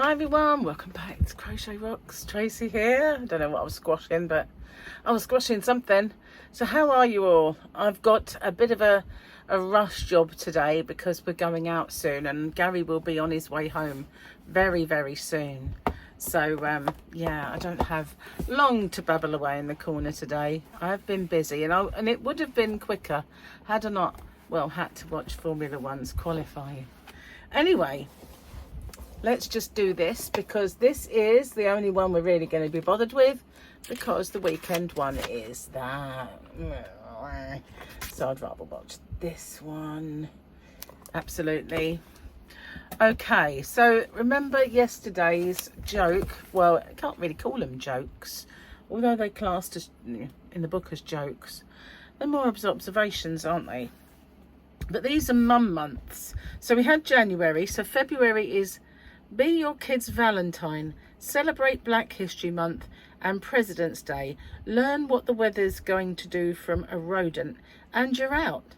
Hi everyone, welcome back to Crochet Rocks. Tracy here. I don't know what I was squashing, but I was squashing something. So how are you all? I've got a bit of a rush job today because we're going out soon and Gary will be on his way home very, very soon. So yeah, I don't have long to babble away in the corner today. I've been busy and it would have been quicker had I not, had to watch Formula One's qualifying. Anyway, let's just do this because this is the only one we're really going to be bothered with because the weekend one is that. So I'd rather watch this one. Absolutely. Okay, so remember yesterday's joke? Well, I can't really call them jokes, although they classed as in the book as jokes. They're more observations, aren't they? But these are mum months. So we had January, so February is Be Your Kid's Valentine, Celebrate Black History Month and President's Day. Learn what the weather's going to do from a rodent and you're out.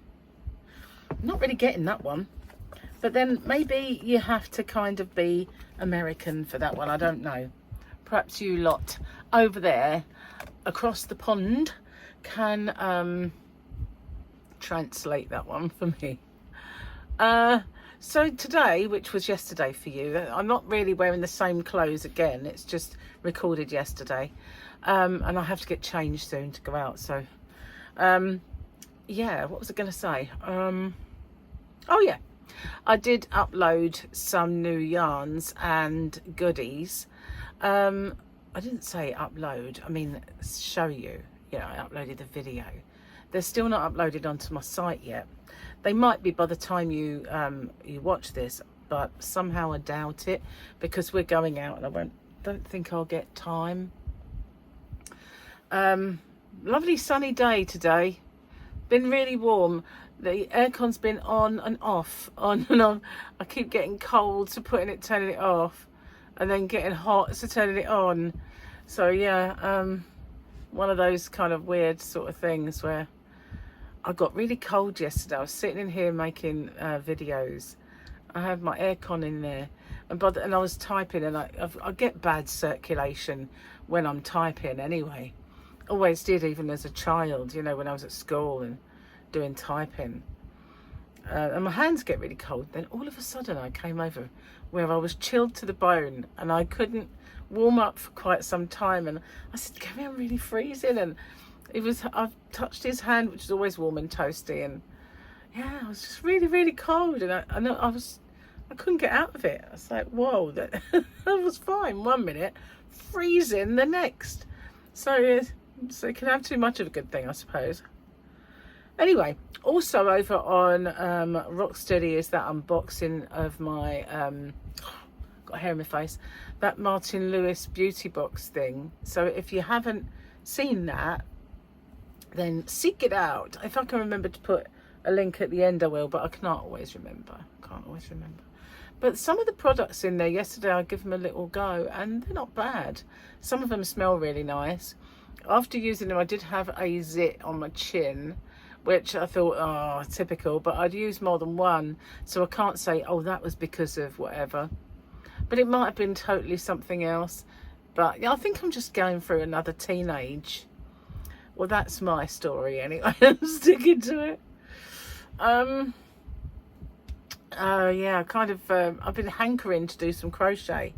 Not really getting that one. But then maybe you have to kind of be American for that one. I don't know. Perhaps you lot over there across the pond can translate that one for me. So today, which was yesterday for you, I'm not really wearing the same clothes again. It's just recorded yesterday. And I have to get changed soon to go out. So, yeah, what was I going to say? Oh, yeah. I did upload some new yarns and goodies. I didn't say upload. I mean, show you. Yeah, I uploaded the video. They're still not uploaded onto my site yet. They might be by the time you you watch this, but somehow I doubt it because we're going out and I don't think I'll get time. Lovely sunny day today. Been really warm. The aircon's been on and off, on and on. I keep getting cold, so turning it off, and then getting hot, so turning it on. So yeah, one of those kind of weird sort of things where I got really cold yesterday. I was sitting in here making videos. I had my aircon in there, and I was typing, and I get bad circulation when I'm typing anyway. Always did, even as a child, you know, when I was at school and doing typing. And my hands get really cold. Then all of a sudden I came over where I was chilled to the bone and I couldn't warm up for quite some time. And I said, Gary, I'm really freezing. And I've touched his hand, which is always warm and toasty, and yeah, I was just really, really cold, and I couldn't get out of it. I was like, whoa, that was fine 1 minute, freezing the next. So you can have too much of a good thing, I suppose. Anyway, also over on Rocksteady is that unboxing of my got hair in my face, that Martin Lewis beauty box thing. So if you haven't seen that, then seek it out. If I can remember to put a link at the end, I will, but I can't always remember. But some of the products in there, yesterday I gave them a little go and they're not bad. Some of them smell really nice. After using them, I did have a zit on my chin, which I thought, oh, typical, but I'd used more than one, so I can't say, oh, that was because of whatever. But it might have been totally something else. But yeah, I think I'm just going through another teenage. Well, that's my story anyway. I'm sticking to it. Yeah, kind of, I've been hankering to do some crochet,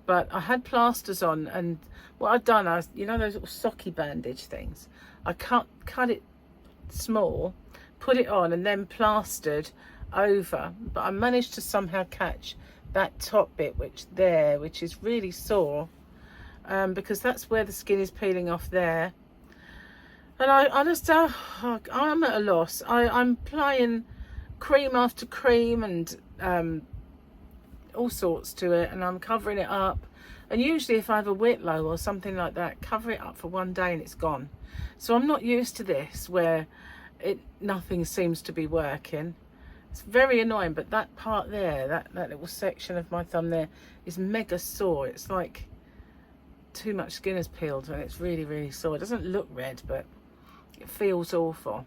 but I had plasters on, and what I'd done, you know those little socky bandage things? I cut it small, put it on, and then plastered over, but I managed to somehow catch that top bit, which is really sore, because that's where the skin is peeling off there. And I just, I'm at a loss. I'm applying cream after cream and all sorts to it, and I'm covering it up. And usually if I have a whitlow or something like that, cover it up for 1 day and it's gone. So I'm not used to this where nothing seems to be working. It's very annoying, but that part there, that little section of my thumb there is mega sore. It's like too much skin has peeled and it's really, really sore. It doesn't look red, but it feels awful.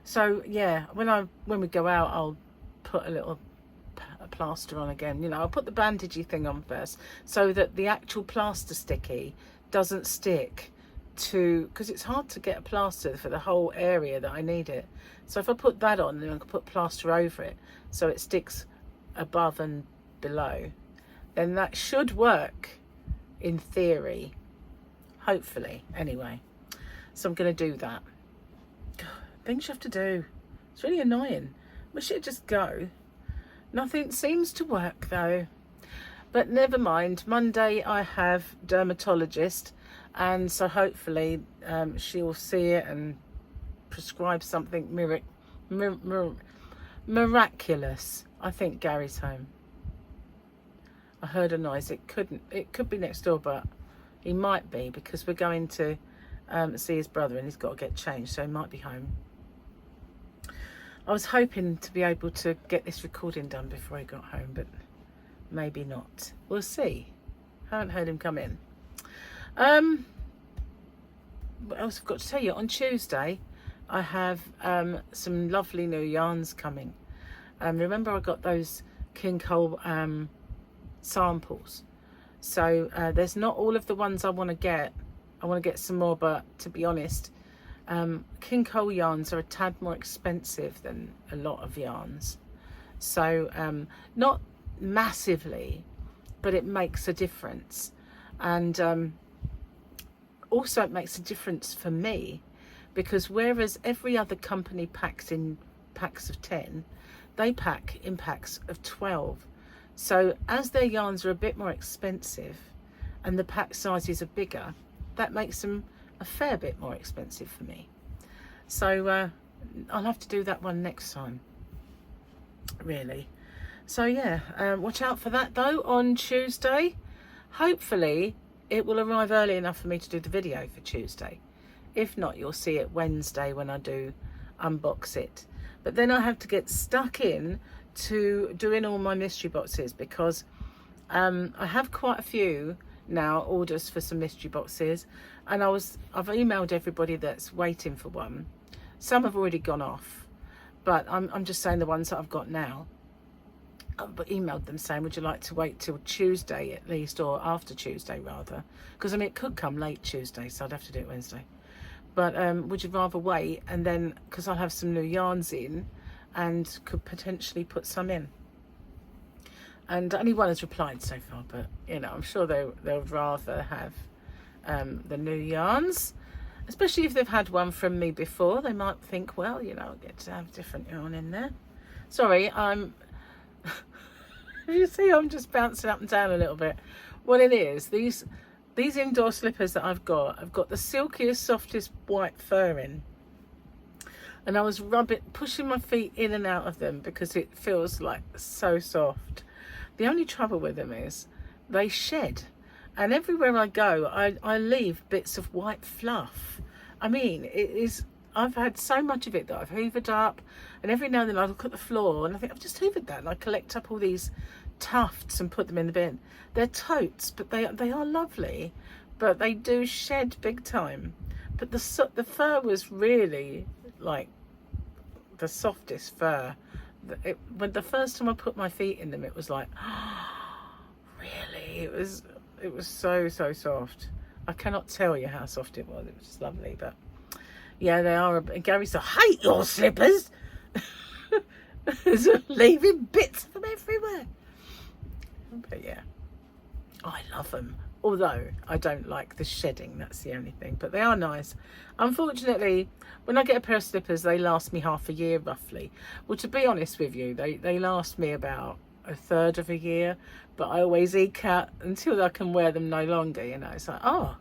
So yeah, when we go out, I'll put a plaster on again. You know, I'll put the bandagey thing on first so that the actual plaster sticky doesn't stick to, because it's hard to get a plaster for the whole area that I need it. So if I put that on, then I can put plaster over it so it sticks above and below, then that should work in theory, hopefully, anyway. So I'm going to do that. God, things you have to do. It's really annoying. Wish it'd just go. Nothing seems to work though. But never mind. Monday I have dermatologist, and so hopefully she'll see it and prescribe something miraculous. I think Gary's home. I heard a noise. It could be next door, but he might be, because we're going to see his brother and he's got to get changed, so he might be home. I was hoping to be able to get this recording done before he got home, but maybe not. We'll see. Haven't heard him come in. What else I've got to tell you? On Tuesday, I have some lovely new yarns coming. Remember I got those King Cole samples. So there's not all of the ones I want to get. I want to get some more, but to be honest, King Cole yarns are a tad more expensive than a lot of yarns. So not massively, but it makes a difference. And also it makes a difference for me, because whereas every other company packs in packs of 10, they pack in packs of 12. So as their yarns are a bit more expensive and the pack sizes are bigger, that makes them a fair bit more expensive for me. So I'll have to do that one next time, really. So yeah, watch out for that though on Tuesday. Hopefully it will arrive early enough for me to do the video for Tuesday. If not, you'll see it Wednesday when I do unbox it. But then I have to get stuck in to doing all my mystery boxes, because I have quite a few now orders for some mystery boxes, and I've emailed everybody that's waiting for one. Some have already gone off, but I'm just saying the ones that I've got now. But emailed them saying, would you like to wait till Tuesday at least, or after Tuesday rather, because I mean it could come late Tuesday, so I'd have to do it Wednesday. But would you rather wait, and then because I'll have some new yarns in and could potentially put some in. And only one has replied so far, but you know, I'm sure they'll rather have the new yarns, especially if they've had one from me before. They might think, well, you know, I'll get to have different yarn in there. Sorry, you see I'm just bouncing up and down a little bit. What it is, these indoor slippers that I've got the silkiest, softest white fur in. And I was pushing my feet in and out of them because it feels like so soft. The only trouble with them is they shed. And everywhere I go, I leave bits of white fluff. I mean, I've had so much of it that I've hoovered up. And every now and then I look at the floor and I think, I've just hoovered that. And I collect up all these tufts and put them in the bin. They're totes, but they are lovely. But they do shed big time. But the fur was really like the softest fur. When the first time I put my feet in them, it was like, oh, really? It was so soft. I cannot tell you how soft it was. It was just lovely. But yeah, they are. Gary said, I hate your slippers. There's leaving bits of them everywhere. But yeah, I love them. Although I don't like the shedding, that's the only thing. But they are nice. Unfortunately, when I get a pair of slippers, they last me half a year roughly. Well, to be honest with you, they last me about a third of a year. But I always eke out until I can wear them no longer, you know. It's like, oh,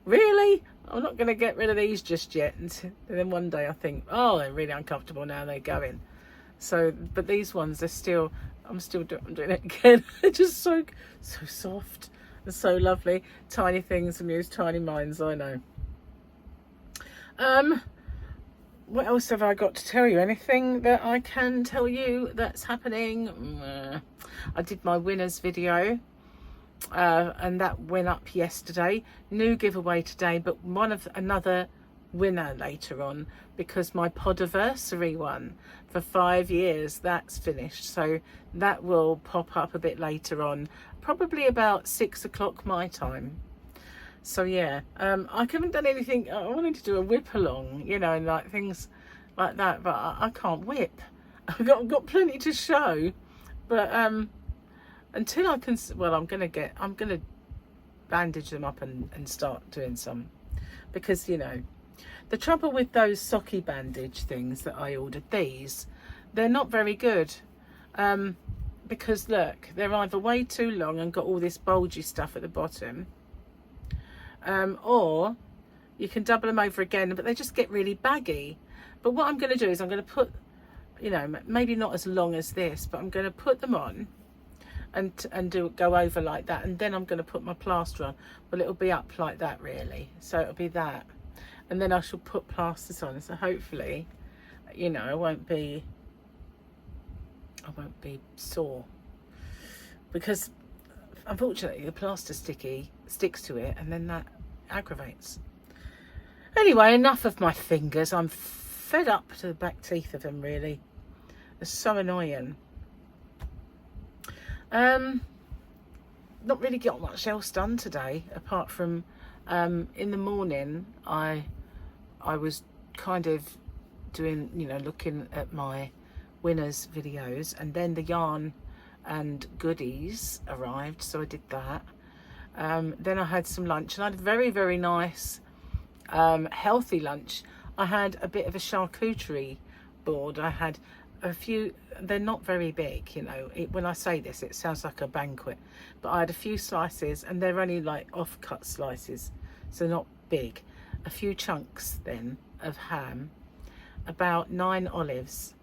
really? I'm not going to get rid of these just yet. And then one day I think, oh, they're really uncomfortable now, they're going. So, but these ones, I'm doing it again. They're just so soft. So lovely. Tiny things amuse tiny minds, I know. What else have I got to tell you? Anything that I can tell you that's happening? I did my winners video, and that went up yesterday. New giveaway today, but another winner later on, because my podiversary one for 5 years, that's finished. So that will pop up a bit later on, probably about 6 o'clock my time. So yeah, I haven't done anything. I wanted to do a whip along, you know, and like things like that, but I can't whip. I've got plenty to show, but until I can, well, I'm gonna bandage them up and start doing some, because you know, the trouble with those socky bandage things that I ordered, they're not very good, because look, they're either way too long and got all this bulgy stuff at the bottom, or you can double them over again, but they just get really baggy. But what I'm going to do is I'm going to put, you know, maybe not as long as this, but I'm going to put them on and go over like that, and then I'm going to put my plaster on. Well, it'll be up like that really, so it'll be that, and then I shall put plasters on. So hopefully, you know, I won't be sore, because unfortunately the plaster sticks to it, and then that aggravates. Anyway, enough of my fingers. I'm fed up to the back teeth of them, really. They're so annoying. Not really got much else done today, apart from in the morning I was kind of doing, you know, looking at my winners videos, and then the yarn and goodies arrived, so I did that. Then I had some lunch, and I had a very, very nice healthy lunch. I had a bit of a charcuterie board. I had a few, they're not very big, you know, when I say this it sounds like a banquet, but I had a few slices, and they're only like off-cut slices, so not big. A few chunks then of ham, about 9 olives,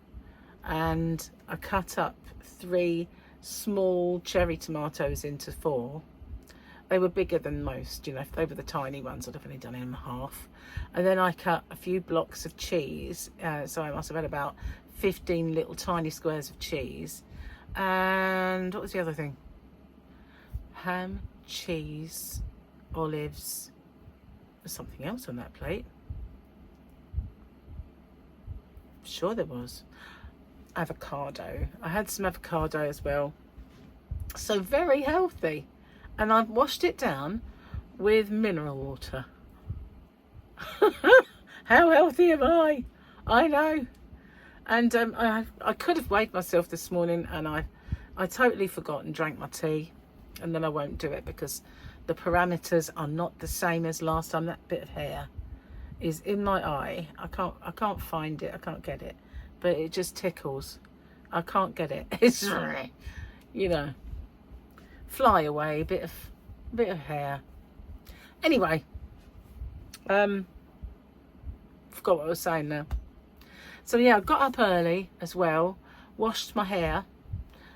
and I cut up 3 small cherry tomatoes into 4. They were bigger than most, you know. If they were the tiny ones, I'd have only done it in half. And then I cut a few blocks of cheese, so I must have had about 15 little tiny squares of cheese. And what was the other thing? Ham, cheese, olives. There's something else on that plate. Sure there was. Avocado. I had some avocado as well. So very healthy. And I've washed it down with mineral water. How healthy am I? I know. And I could have weighed myself this morning, and I totally forgot and drank my tea, and then I won't do it because the parameters are not the same as last time. That bit of hair is in my eye. I can't find it. I can't get it, but it just tickles. I can't get it. It's, you know, fly away, bit of hair. Anyway, forgot what I was saying now. So yeah, I got up early as well, washed my hair,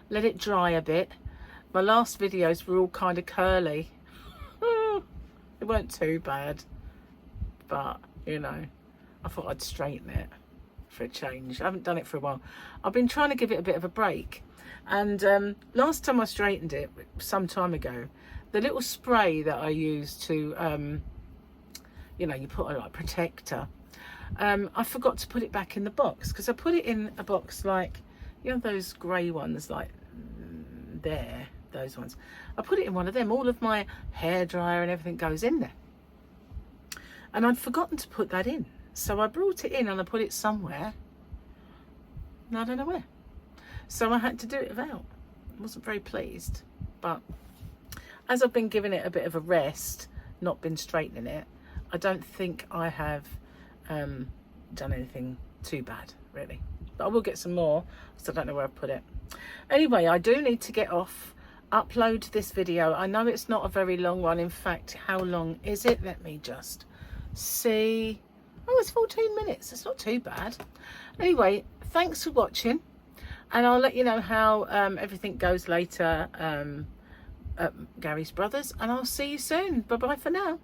let it dry a bit. My last videos were all kind of curly. They weren't too bad, but you know, I thought I'd straighten it for a change. I haven't done it for a while. I've been trying to give it a bit of a break. And last time I straightened it, some time ago, the little spray that I used to, you know, you put a like protector, I forgot to put it back in the box, because I put it in a box like, you know, those grey ones, like there, those ones. I put it in one of them. All of my hairdryer and everything goes in there. And I'd forgotten to put that in. So I brought it in and I put it somewhere. And I don't know where. So I had to do it without. I wasn't very pleased, but as I've been giving it a bit of a rest, not been straightening it, I don't think I have done anything too bad, really. But I will get some more, because I don't know where I put it. Anyway, I do need to get off, upload this video. I know it's not a very long one. In fact, how long is it? Let me just see. Oh, it's 14 minutes. It's not too bad. Anyway, thanks for watching. And I'll let you know how everything goes later at Gary's Brothers. And I'll see you soon. Bye-bye for now.